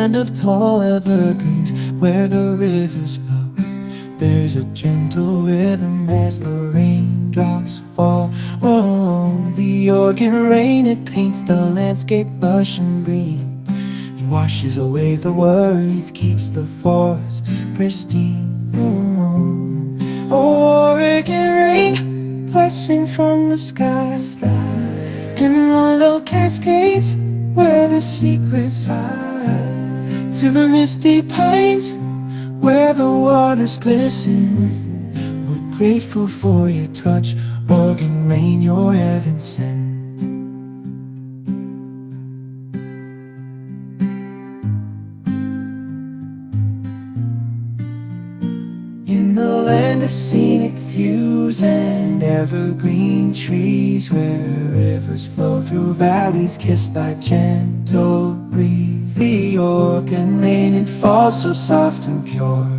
land of tall evergreens where the rivers flow. There's a gentle rhythm as the raindrops fall. Oh, the organ rain, it paints the landscape lush and green. It washes away the worries, keeps the forest pristine. Oh, Oregon rain, blessing from the sky. Emerald Cascades, where the secrets lie. Through the misty pines, where the waters glisten, we're grateful for your touch, Oregon rain, your heaven sent. In the land of scenic views and evergreen trees, where rivers flow through valleys kissed by gentle breeze, the Oregon rain, it falls so soft and pure.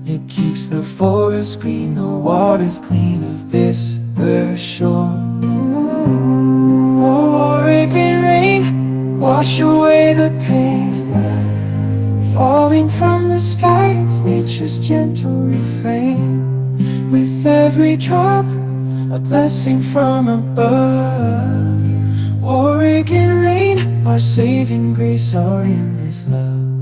It keeps the forest green, the waters clean of this earth shore. Oh, Oregon rain, wash away the pain falling from the sky, it's nature's gentle refrain. With every drop, a blessing from above. Oregon rain, our saving grace, our endless love.